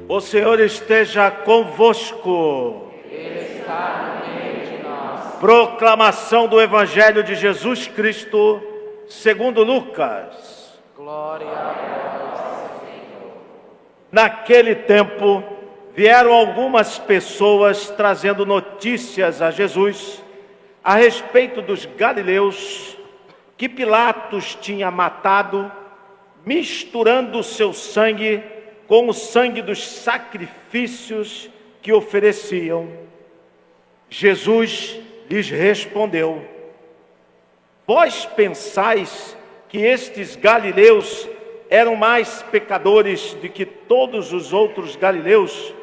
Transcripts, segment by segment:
O Senhor esteja convosco. Ele está no meio de nós. Proclamação do Evangelho de Jesus Cristo, segundo Lucas. Glória a vós, Senhor. Naquele tempo, vieram algumas pessoas trazendo notícias a Jesus a respeito dos galileus que Pilatos tinha matado, misturando o seu sangue com o sangue dos sacrifícios que ofereciam. Jesus lhes respondeu: vós pensais que estes galileus eram mais pecadores do que todos os outros galileus,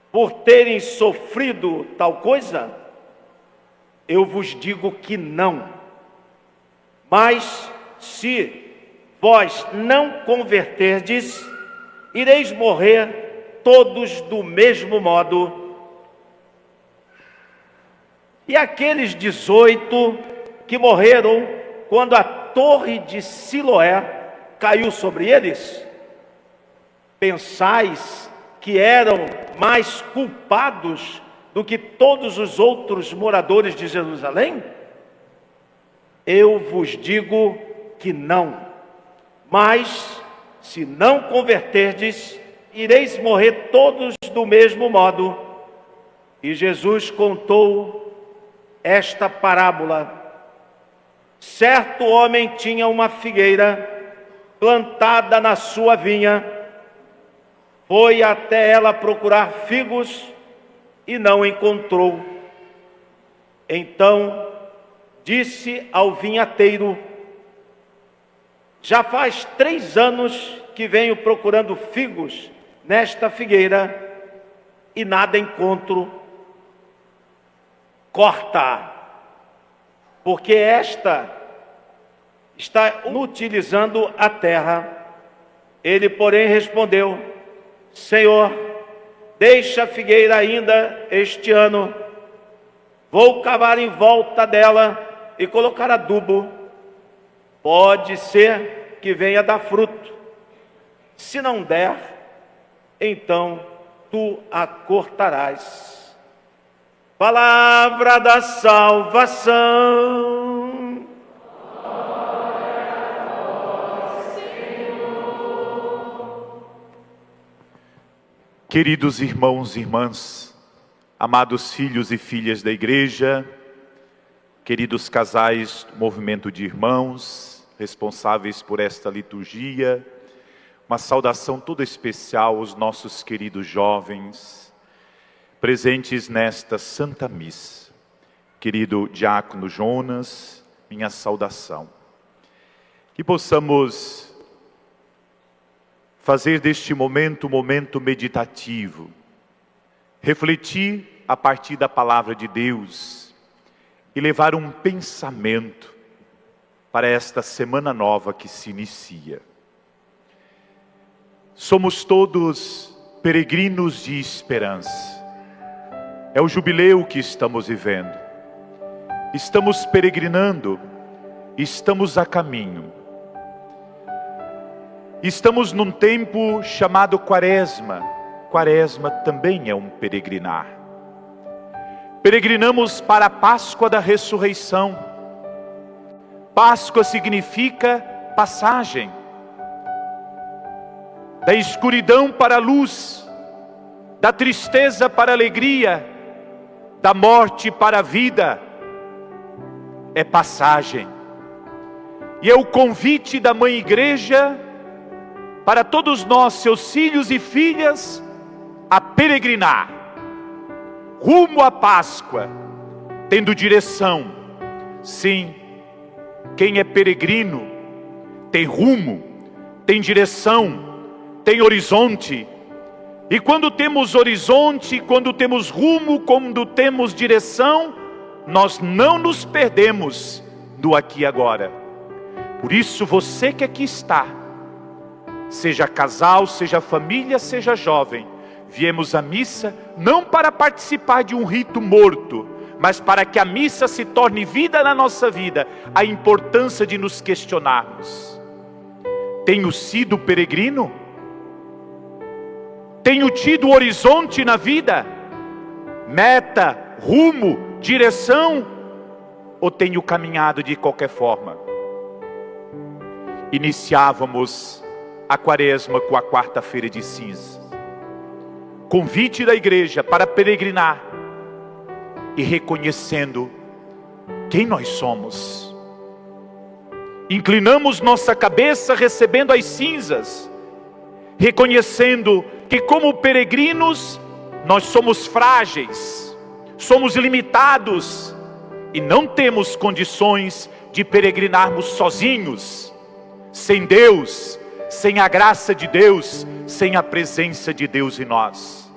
por terem sofrido tal coisa? Eu vos digo que não. Mas se vós não converterdes, ireis morrer todos do mesmo modo. E aqueles 18 que morreram quando a torre de Siloé caiu sobre eles, pensais que eram mais culpados do que todos os outros moradores de Jerusalém? Eu vos digo que não. Mas, se não converterdes, ireis morrer todos do mesmo modo. E Jesus contou esta parábola. Certo homem tinha uma figueira plantada na sua vinha. Foi até ela procurar figos e não encontrou. Então disse ao vinhateiro: já faz 3 anos que venho procurando figos nesta figueira e nada encontro. Corta, porque esta está inutilizando a terra. Ele, porém, respondeu: Senhor, deixa a figueira ainda este ano. Vou cavar em volta dela e colocar adubo. Pode ser que venha dar fruto. Se não der, então tu a cortarás. Palavra da salvação. Glória a vós, Senhor. Queridos irmãos e irmãs, amados filhos e filhas da igreja, queridos casais do movimento de irmãos, responsáveis por esta liturgia, uma saudação toda especial aos nossos queridos jovens, presentes nesta Santa Missa. Querido Diácono Jonas, minha saudação. Que possamos fazer deste momento um momento meditativo, refletir a partir da palavra de Deus e levar um pensamento para esta semana nova que se inicia. Somos todos peregrinos de esperança. É o jubileu que estamos vivendo. Estamos peregrinando, estamos a caminho. Estamos num tempo chamado Quaresma. Quaresma também é um peregrinar. Peregrinamos para a Páscoa da ressurreição. Páscoa significa passagem. Da escuridão para a luz, da tristeza para a alegria, da morte para a vida. É passagem. E é o convite da Mãe Igreja para todos nós, seus filhos e filhas, a peregrinar rumo à Páscoa, tendo direção. Sim, quem é peregrino tem rumo, tem direção, tem horizonte. E quando temos horizonte, quando temos rumo, quando temos direção, nós não nos perdemos do aqui e agora. Por isso, você que aqui está, seja casal, seja família, seja jovem, viemos à missa não para participar de um rito morto, mas para que a missa se torne vida na nossa vida. A importância de nos questionarmos: tenho sido peregrino? Tenho tido horizonte na vida? Meta, rumo, direção? Ou tenho caminhado de qualquer forma? Iniciávamos a quaresma com a quarta-feira de cinzas. Convite da igreja para peregrinar e reconhecendo quem nós somos. Inclinamos nossa cabeça recebendo as cinzas, reconhecendo que como peregrinos nós somos frágeis, somos limitados e não temos condições de peregrinarmos sozinhos, sem Deus, sem a graça de Deus, sem a presença de Deus em nós.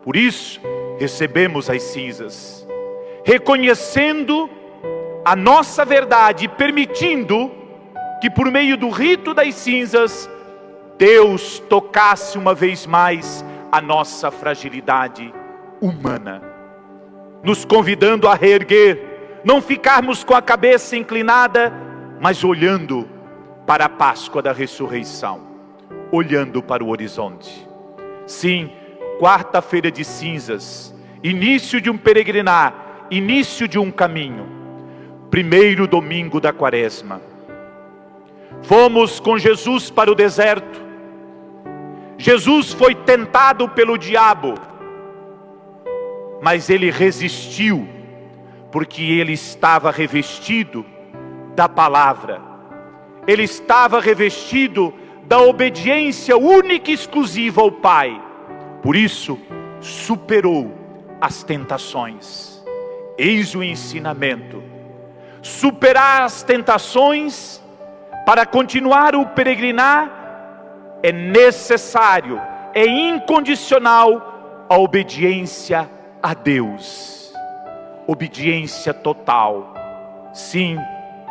Por isso, recebemos as cinzas, reconhecendo a nossa verdade e permitindo que por meio do rito das cinzas, Deus tocasse uma vez mais a nossa fragilidade humana, nos convidando a reerguer, não ficarmos com a cabeça inclinada, mas olhando para a Páscoa da ressurreição, olhando para o horizonte. Sim, quarta-feira de cinzas, início de um peregrinar, início de um caminho, primeiro domingo da quaresma. Fomos com Jesus para o deserto. Jesus foi tentado pelo diabo, mas ele resistiu, porque ele estava revestido da palavra, ele estava revestido da obediência única e exclusiva ao Pai. Por isso, superou as tentações. Eis o ensinamento: superar as tentações para continuar o peregrinar é necessário, é incondicional a obediência a Deus, obediência total. Sim,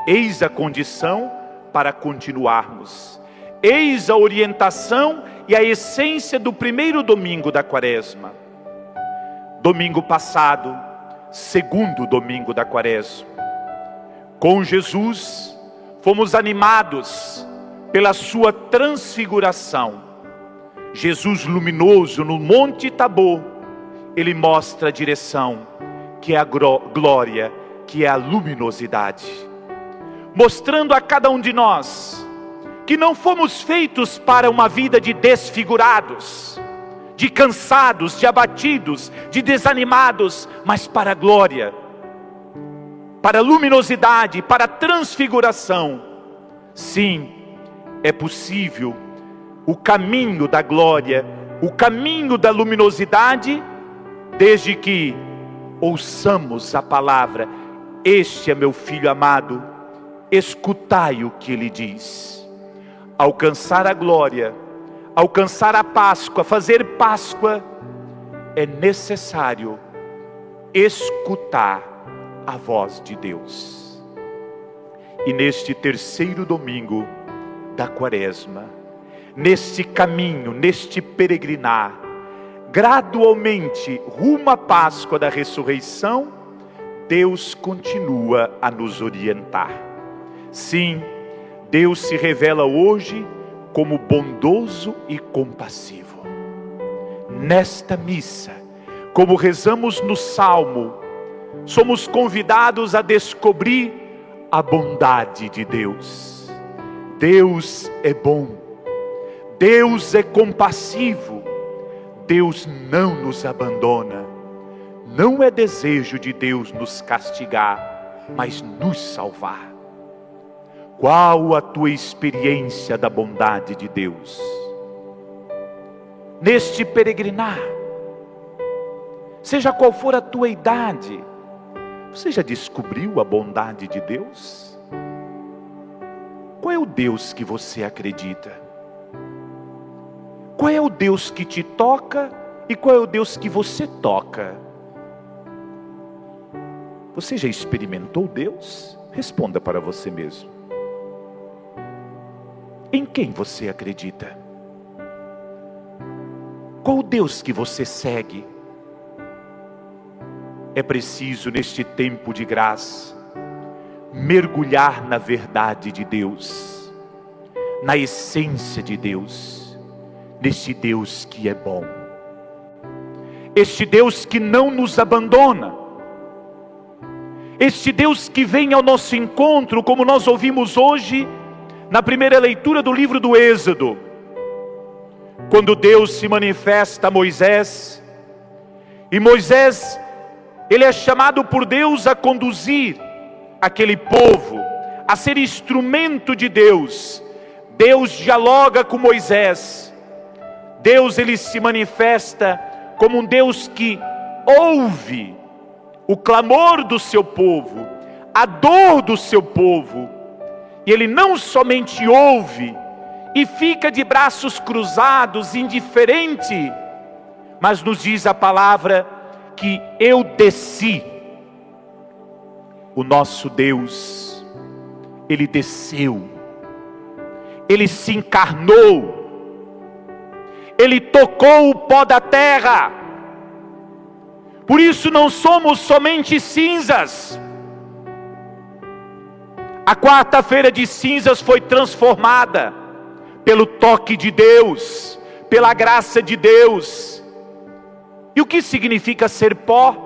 eis a condição para continuarmos, eis a orientação e a essência do primeiro domingo da quaresma. Domingo passado, segundo domingo da quaresma, com Jesus fomos animados pela sua transfiguração. Jesus luminoso no Monte Tabor, ele mostra a direção, que é a glória, que é a luminosidade, mostrando a cada um de nós que não fomos feitos para uma vida de desfigurados, de cansados, de abatidos, de desanimados, mas para a glória, para a luminosidade, para a transfiguração. Sim, é possível o caminho da glória, o caminho da luminosidade, desde que ouçamos a palavra: este é meu filho amado, escutai o que ele diz. Alcançar a glória, alcançar a Páscoa, fazer Páscoa, é necessário escutar a voz de Deus. E neste terceiro domingo da quaresma, neste caminho, neste peregrinar, gradualmente rumo à Páscoa da ressurreição, Deus continua a nos orientar. Sim, Deus se revela hoje como bondoso e compassivo. Nesta missa, como rezamos no Salmo, somos convidados a descobrir a bondade de Deus. Deus é bom, Deus é compassivo, Deus não nos abandona. Não é desejo de Deus nos castigar, mas nos salvar. Qual a tua experiência da bondade de Deus? Neste peregrinar, seja qual for a tua idade, você já descobriu a bondade de Deus? Qual é o Deus que você acredita? Qual é o Deus que te toca e qual é o Deus que você toca? Você já experimentou Deus? Responda para você mesmo. Em quem você acredita? Qual o Deus que você segue? É preciso neste tempo de graça mergulhar na verdade de Deus, na essência de Deus, nesse Deus que é bom, este Deus que não nos abandona, este Deus que vem ao nosso encontro, como nós ouvimos hoje na primeira leitura do livro do Êxodo, quando Deus se manifesta a Moisés, e Moisés, ele é chamado por Deus a conduzir aquele povo, a ser instrumento de Deus. Deus dialoga com Moisés. Deus, ele se manifesta como um Deus que ouve o clamor do seu povo, a dor do seu povo. E ele não somente ouve e fica de braços cruzados, indiferente, mas nos diz a palavra que eu desci. O nosso Deus, ele desceu, ele se encarnou, ele tocou o pó da terra. Por isso não somos somente cinzas. A quarta-feira de cinzas foi transformada pelo toque de Deus, pela graça de Deus. E o que significa ser pó?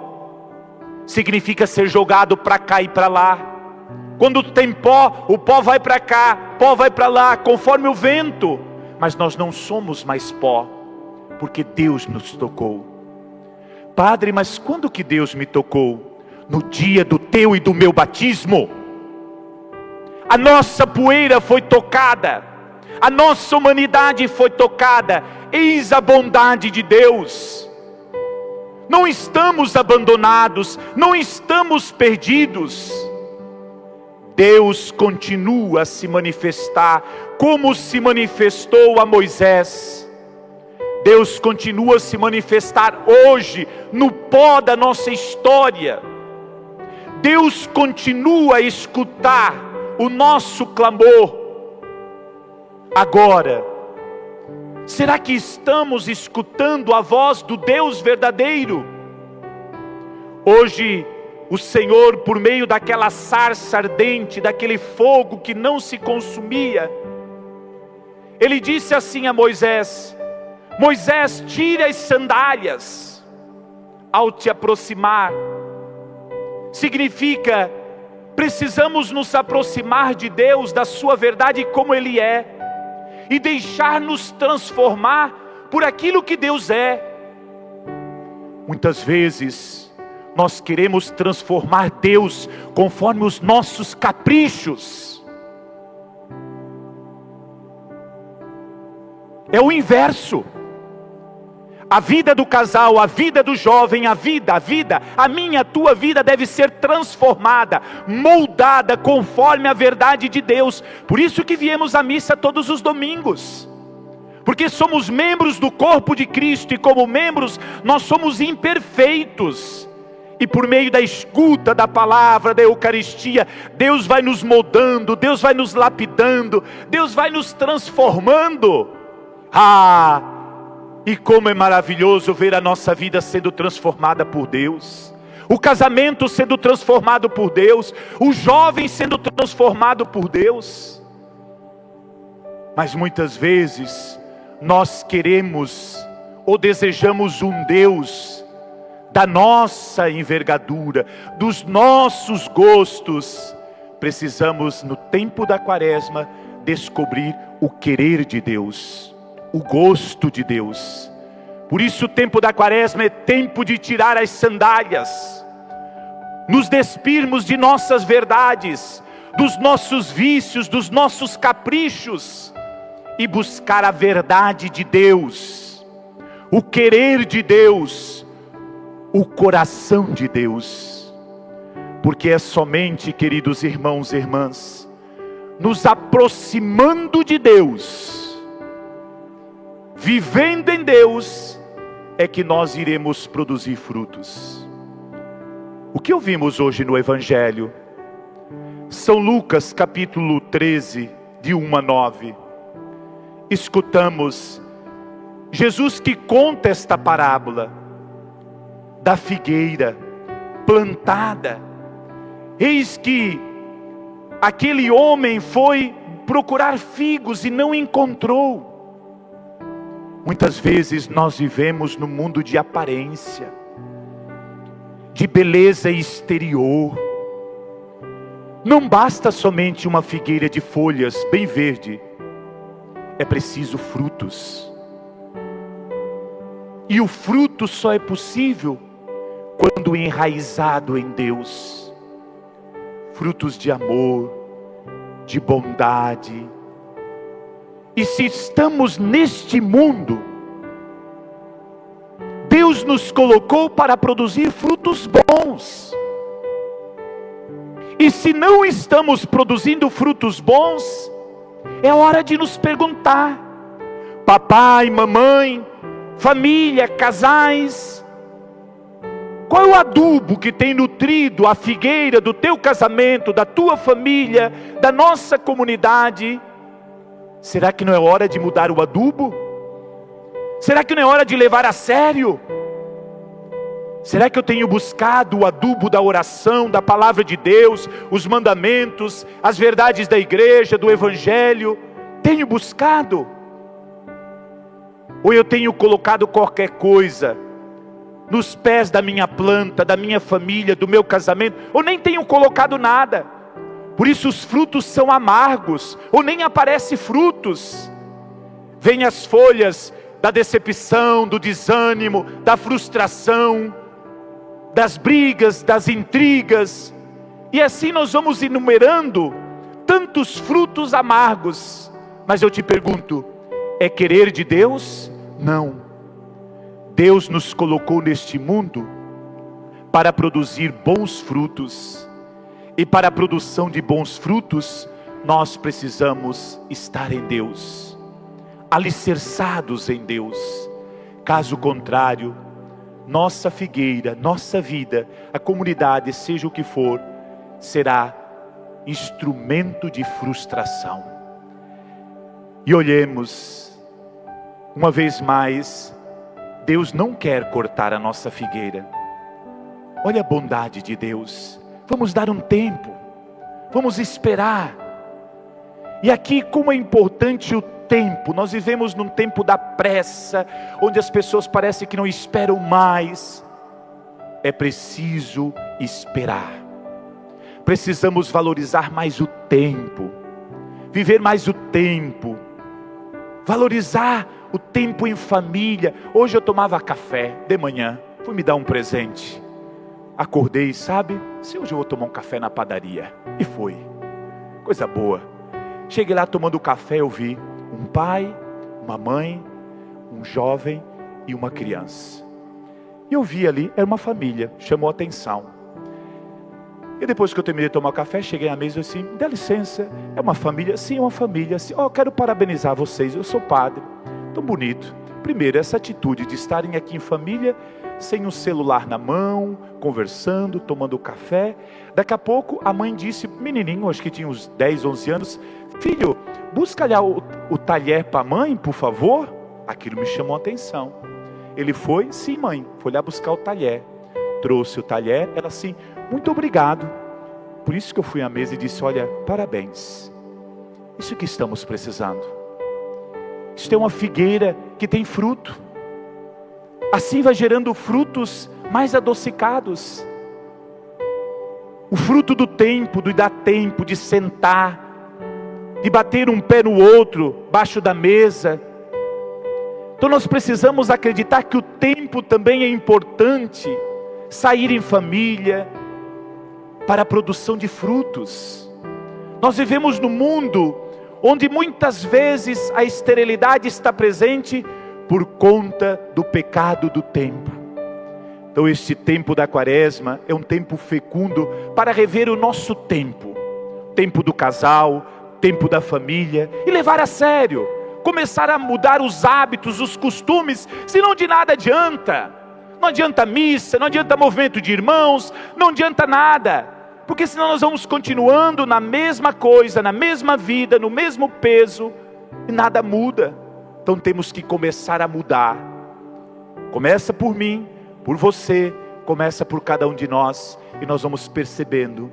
Significa ser jogado para cá e para lá. Quando tem pó, o pó vai para cá, pó vai para lá, conforme o vento. Mas nós não somos mais pó, porque Deus nos tocou. Padre, mas quando que Deus me tocou? No dia do teu e do meu batismo. A nossa poeira foi tocada, a nossa humanidade foi tocada. Eis a bondade de Deus. Não estamos abandonados, não estamos perdidos. Deus continua a se manifestar, como se manifestou a Moisés. Deus continua a se manifestar hoje, no pó da nossa história. Deus continua a escutar o nosso clamor. Agora, será que estamos escutando a voz do Deus verdadeiro? Hoje, o Senhor, por meio daquela sarça ardente, daquele fogo que não se consumia, Ele disse assim a Moisés: Moisés, tire as sandálias. Ao te aproximar, significa, precisamos nos aproximar de Deus, da sua verdade como Ele é, e deixar-nos transformar por aquilo que Deus é. Muitas vezes, nós queremos transformar Deus conforme os nossos caprichos. É o inverso. A vida do casal, a vida do jovem, a minha, a tua vida deve ser transformada, moldada conforme a verdade de Deus. Por isso que viemos à missa todos os domingos, porque somos membros do corpo de Cristo, e como membros nós somos imperfeitos, e por meio da escuta da palavra, da Eucaristia, Deus vai nos moldando, Deus vai nos lapidando, Deus vai nos transformando. E como é maravilhoso ver a nossa vida sendo transformada por Deus, o casamento sendo transformado por Deus, o jovem sendo transformado por Deus. Mas muitas vezes nós queremos ou desejamos um Deus da nossa envergadura, dos nossos gostos. Precisamos, no tempo da Quaresma, descobrir o querer de Deus, o gosto de Deus. Por isso o tempo da Quaresma é tempo de tirar as sandálias, nos despirmos de nossas verdades, dos nossos vícios, dos nossos caprichos, e buscar a verdade de Deus, o querer de Deus, o coração de Deus. Porque é somente, queridos irmãos e irmãs, nos aproximando de Deus, vivendo em Deus, é que nós iremos produzir frutos. O que ouvimos hoje no Evangelho? São Lucas capítulo 13, de 1 a 9. Escutamos Jesus que conta esta parábola da figueira plantada. Eis que aquele homem foi procurar figos e não encontrou. Muitas vezes nós vivemos no mundo de aparência, de beleza exterior. Não basta somente uma figueira de folhas bem verde, é preciso frutos. E o fruto só é possível quando enraizado em Deus. Frutos de amor, de bondade. E se estamos neste mundo, Deus nos colocou para produzir frutos bons. E se não estamos produzindo frutos bons, é hora de nos perguntar: papai, mamãe, família, casais, qual é o adubo que tem nutrido a figueira do teu casamento, da tua família, da nossa comunidade? Será que não é hora de mudar o adubo? Será que não é hora de levar a sério? Será que eu tenho buscado o adubo da oração, da palavra de Deus, os mandamentos, as verdades da igreja, do evangelho? Tenho buscado? Ou eu tenho colocado qualquer coisa nos pés da minha planta, da minha família, do meu casamento? Ou nem tenho colocado nada? Por isso os frutos são amargos, ou nem aparecem frutos. Vêm as folhas da decepção, do desânimo, da frustração, das brigas, das intrigas. E assim nós vamos enumerando tantos frutos amargos. Mas eu te pergunto, é querer de Deus? Não. Deus nos colocou neste mundo para produzir bons frutos. E para a produção de bons frutos, nós precisamos estar em Deus, alicerçados em Deus. Caso contrário, nossa figueira, nossa vida, a comunidade, seja o que for, será instrumento de frustração. E olhemos, uma vez mais, Deus não quer cortar a nossa figueira. Olha a bondade de Deus. Vamos dar um tempo, vamos esperar. E aqui como é importante o tempo. Nós vivemos num tempo da pressa, onde as pessoas parecem que não esperam mais. É preciso esperar. Precisamos valorizar mais o tempo, viver mais o tempo, valorizar o tempo em família. Hoje eu tomava café de manhã, fui me dar um presente. Acordei, sabe? Se hoje eu vou tomar um café na padaria. E foi. Coisa boa. Cheguei lá tomando café, eu vi um pai, uma mãe, um jovem e uma criança. E eu vi ali, era uma família, chamou a atenção. E depois que eu terminei de tomar o café, cheguei à mesa e disse assim: dá licença, é uma família? Sim, é uma família. Assim, eu quero parabenizar vocês, eu sou padre. Tão bonito. Primeiro, essa atitude de estarem aqui em família, sem um celular na mão, conversando, tomando café. Daqui a pouco a mãe disse, menininho, acho que tinha uns 10, 11 anos: filho, busca lá o talher para a mãe, por favor. Aquilo me chamou a atenção. Ele foi, sim mãe, foi lá buscar o talher. Trouxe o talher, ela assim, muito obrigado. Por isso que eu fui à mesa e disse, olha, parabéns. Isso que estamos precisando. Isto é uma figueira que tem fruto. Assim vai gerando frutos mais adocicados. O fruto do tempo, de dar tempo, de sentar, de bater um pé no outro, baixo da mesa. Então nós precisamos acreditar que o tempo também é importante. Sair em família, para a produção de frutos. Nós vivemos num mundo onde muitas vezes a esterilidade está presente por conta do pecado do tempo. Então este tempo da quaresma é um tempo fecundo para rever o nosso tempo. Tempo do casal, tempo da família, e levar a sério. Começar a mudar os hábitos, os costumes, senão de nada adianta. Não adianta missa, não adianta movimento de irmãos, não adianta nada. Porque senão nós vamos continuando na mesma coisa, na mesma vida, no mesmo peso, e nada muda. Então temos que começar a mudar. Começa por mim, por você, começa por cada um de nós, e nós vamos percebendo.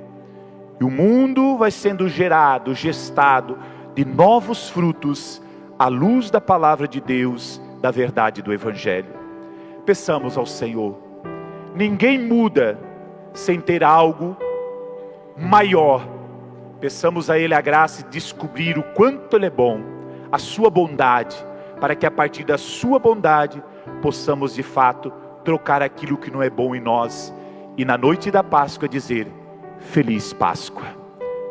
E o mundo vai sendo gerado, gestado, de novos frutos, à luz da palavra de Deus, da verdade do Evangelho. Peçamos ao Senhor. Ninguém muda sem ter algo maior. Peçamos a Ele a graça de descobrir o quanto Ele é bom, a sua bondade, para que a partir da sua bondade possamos de fato trocar aquilo que não é bom em nós e na noite da Páscoa dizer: Feliz Páscoa.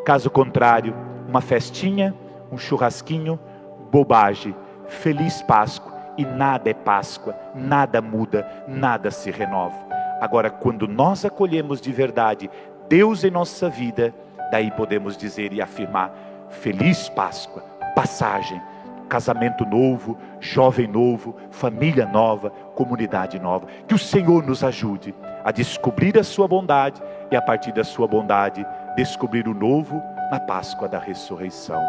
Caso contrário, uma festinha, um churrasquinho, bobagem. Feliz Páscoa, e nada é Páscoa, nada muda, nada se renova. Agora, quando nós acolhemos de verdade Deus em nossa vida, daí podemos dizer e afirmar: Feliz Páscoa, passagem, casamento novo, jovem novo, família nova, comunidade nova. Que o Senhor nos ajude a descobrir a sua bondade e a partir da sua bondade descobrir o novo na Páscoa da ressurreição.